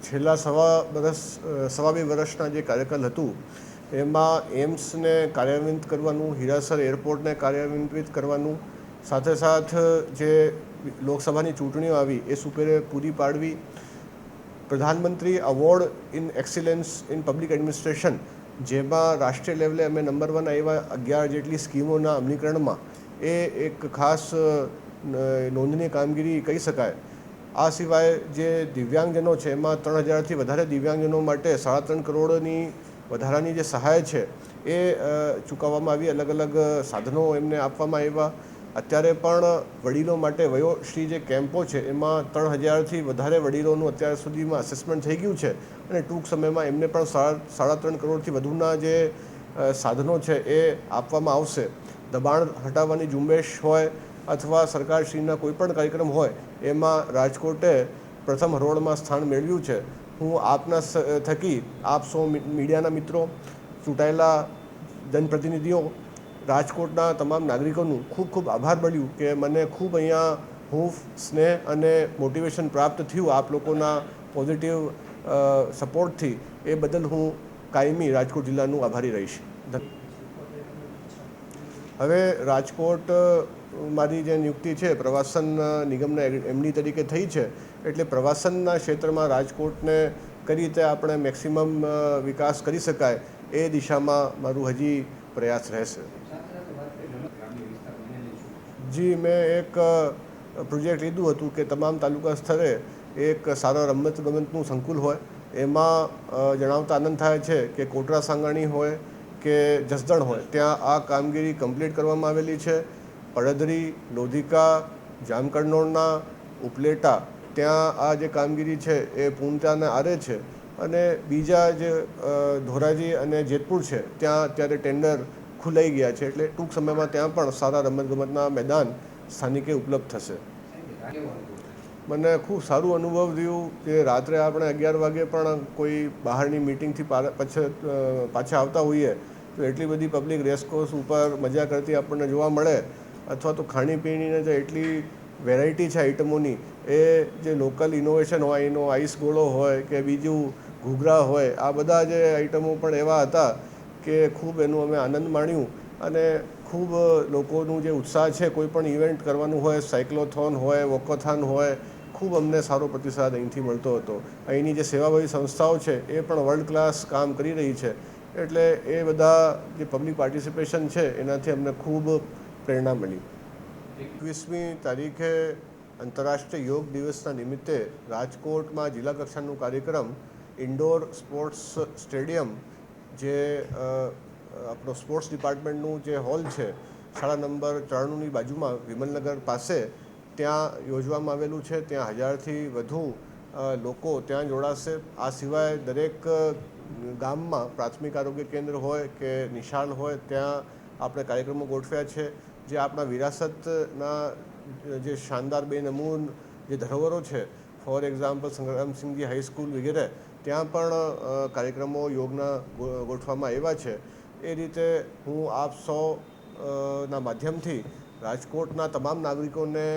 છેલ્લા સવા બે વર્ષના જે કાર્યકાળ હતું એમાં એમ્સને કાર્યાન્વિત કરવાનું, હીરાસર એરપોર્ટને કાર્યાન્વિત કરવાનું, સાથે સાથ જે લોકસભાની ચૂંટણીઓ આવી એ સુપેરે પૂરી પાડવી, પ્રધાનમંત્રી award in excellence in public administration જેમાં રાષ્ટ્રીય લેવલે અમે નંબર 1 આવ્યા 11 જેટલી સ્કીમોના અમલીકરણમાં, એ એક ખાસ નોંધનીય કામગીરી કહી શકાય. આ સિવાય જે દિવ્યાંગજનો છે એમાં 3000થી વધારે દિવ્યાંગજનો માટે 3.5 કરોડની વધારાની જે સહાય છે એ ચૂકવવામાં આવી. અલગ અલગ સાધનો એમને આપવામાં આવ્યા. અત્યારે પણ વડીલો માટે વયોશ્રી જે કેમ્પો છે એમાં 3000થી વધારે વડીલોનું અત્યાર સુધીમાં અસેસમેન્ટ થઈ ગયું છે અને ટૂંક સમયમાં એમને પણ 3.5 કરોડથી વધુના જે સાધનો છે એ આપવામાં આવશે. દબાણ હટાવવાની ઝુંબેશ હોય અથવા સરકારશ્રીના કોઈપણ કાર્યક્રમ હોય એમાં રાજકોટે પ્રથમ હરોળમાં સ્થાન મેળવ્યું છે. હું આપના થકી આપ સૌ મીડિયાના મિત્રો, ચૂંટાયેલા જનપ્રતિનિધિઓ, રાજકોટના તમામ નાગરિકોનું ખૂબ ખૂબ આભાર મળ્યું કે મને ખૂબ અહીંયા હૂંફ, સ્નેહ અને મોટિવેશન પ્રાપ્ત થયું આપ લોકોના પોઝિટિવ સપોર્ટથી. એ બદલ હું કાયમી રાજકોટ જિલ્લાનું આભારી રહીશ. હવે રાજકોટ મારી જે નિયુક્તિ છે પ્રવાસન નિગમના એમડી તરીકે થઈ છે, એટલે પ્રવાસનના ક્ષેત્રમાં રાજકોટને કઈ રીતે આપણે મેક્સિમમ વિકાસ કરી શકાય એ દિશામાં મારું હજી પ્રયાસ રહેશે. જી, મેં એક પ્રોજેક્ટ લીધું હતું કે તમામ તાલુકા સ્તરે એક સારા રમતગમતનું સંકુલ હોય. એમાં જણાવતા આનંદ થાય છે કે કોટરા સાંગાણી હોય કે જસદણ હોય ત્યાં આ કામગીરી કમ્પ્લીટ કરવામાં આવેલી છે. પડદરી, લોધિકા, જામકંડોરણા, ઉપલેટા ત્યાં આ જે કામગીરી છે એ પૂર્ણતાને આરે છે અને બીજા જે ધોરાજી અને જેતપુર છે ત્યાં અત્યારે ટેન્ડર ખુલાઈ ગયા છે, એટલે ટૂંક સમયમાં ત્યાં પણ સારા રમતગમતના મેદાન સ્થાનિકે ઉપલબ્ધ થશે. મને ખૂબ સારું અનુભવ થયું કે રાત્રે આપણે 11 વાગે પણ કોઈ બહારની મિટિંગથી પાછા આવતા હોઈએ તો એટલી બધી પબ્લિક રેસકોર્સ ઉપર મજા કરતી આપણને જોવા મળે, અથવા તો ખાણીપીણીને જે એટલી વેરાયટી છે આઇટમોની, એ જે લોકલ ઇનોવેશન હોય એનો આઈસ ગોળો હોય કે બીજું ઘૂઘરા હોય, આ બધા જે આઇટમો પણ એવા હતા કે ખૂબ એનું અમે આનંદ માણ્યું અને ખૂબ લોકોનું જે ઉત્સાહ છે કોઈ પણ ઇવેન્ટ કરવાનું હોય, સાયક્લોથોન હોય, વોકોથોન હોય, ખૂબ અમને સારો પ્રતિસાદ અહીંથી મળતો હતો. અહીંની જે સેવાભાવી સંસ્થાઓ છે એ પણ વર્લ્ડ ક્લાસ કામ કરી રહી છે, એટલે એ બધા જે પબ્લિક પાર્ટિસિપેશન છે એનાથી અમને ખૂબ પ્રેરણા મળી. 21મી તારીખે આંતરરાષ્ટ્રીય યોગ દિવસના નિમિત્તે રાજકોટમાં જિલ્લા કક્ષાનો કાર્યક્રમ ઇન્ડોર સ્પોર્ટ્સ સ્ટેડિયમ જે આપણો સ્પોર્ટ્સ ડિપાર્ટમેન્ટનું જે હોલ છે શાળા નંબર 94ની બાજુમાં વિમલનગર પાસે ત્યાં યોજવામાં આવેલું છે. ત્યાં 1000થી વધુ લોકો ત્યાં જોડાશે. આ સિવાય દરેક ગામમાં પ્રાથમિક આરોગ્ય કેન્દ્ર હોય કે નિશાળ હોય ત્યાં આપણે કાર્યક્રમો ગોઠવ્યા છે, જે આપણા વિરાસતના જે શાનદાર બેનમૂન જે ધરોહરો છે, ફોર એક્ઝામ્પલ સંગ્રામસિંહજી હાઈસ્કૂલ વગેરે, ત્યાં પણ કાર્યક્રમો યોગના ગોઠવવામાં આવ્યા છે. એ રીતે હું આપ સૌના માધ્યમથી રાજકોટના તમામ નાગરિકોને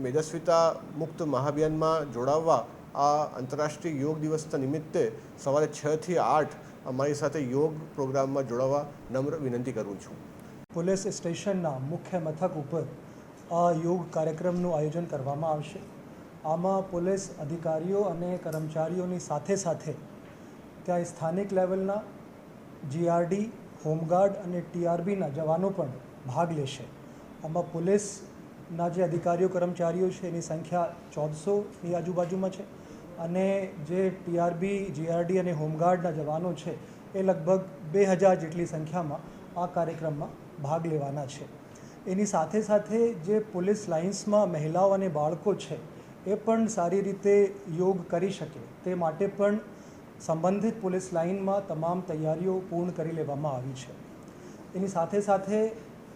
મેદસ્વીતા મુક્ત મહાઅભિયાનમાં જોડાવવા આ આંતરરાષ્ટ્રીય યોગ દિવસના નિમિત્તે સવારે 6 થી 8 અમારી સાથે યોગ પ્રોગ્રામમાં જોડાવા નમ્ર વિનંતી કરું છું. પોલીસ સ્ટેશનના મુખ્ય મથક ઉપર આ યોગ કાર્યક્રમનું આયોજન કરવામાં આવશે. આમાં પોલીસ અધિકારીઓ અને કર્મચારીઓની સાથે સાથે ત્યાં સ્થાનિક લેવલના જીઆરડી, હોમગાર્ડ અને ટીઆરબીના જવાનો પણ ભાગ લેશે. આમાં પોલીસના જે અધિકારીઓ કર્મચારીઓ છે એની સંખ્યા 1400ની આજુબાજુમાં છે અને જે ટીઆરબી, જીઆરડી અને હોમગાર્ડના જવાનો છે એ લગભગ 2000 જેટલી સંખ્યામાં આ કાર્યક્રમમાં ભાગ લેવાના છે. એની સાથે સાથે જે પોલીસ લાઇન્સમાં મહિલાઓ અને બાળકો છે એ પણ સારી રીતે યોગ કરી શકે તે માટે પણ સંબંધિત પોલીસ લાઇનમાં તમામ તૈયારીઓ પૂર્ણ કરી લેવામાં આવી છે. એની સાથે સાથે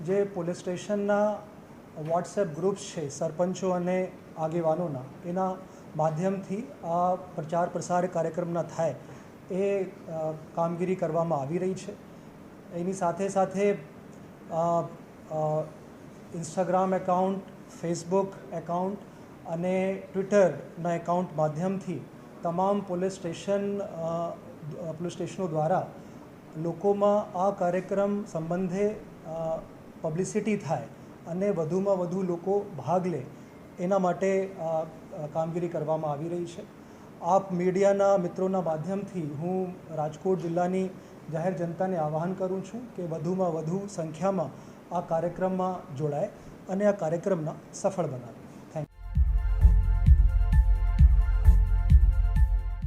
જે પોલીસ સ્ટેશનના વોટ્સએપ ગ્રુપ્સ છે સરપંચો અને આગેવાનોના, એના માધ્યમથી આ પ્રચાર પ્રસાર કાર્યક્રમના થાય એ કામગીરી કરવામાં આવી રહી છે. એની સાથે સાથે ઇન્સ્ટાગ્રામ એકાઉન્ટ, ફેસબુક એકાઉન્ટ અને ટ્વિટરના એકાઉન્ટ માધ્યમથી તમામ પોલીસ સ્ટેશનો દ્વારા લોકોમાં આ કાર્યક્રમ સંબંધે પબ્લિસિટી થાય અને વધુમાં વધુ લોકો ભાગ લે એના માટે કામગીરી કરવામાં આવી રહી છે. આપ મીડિયાના મિત્રોના માધ્યમથી હું રાજકોટ જિલ્લાની જાહેર જનતાને આહ્વાન કરું છું કે વધુમાં વધુ સંખ્યામાં આ કાર્યક્રમમાં જોડાય અને આ કાર્યક્રમને સફળ બનાવે.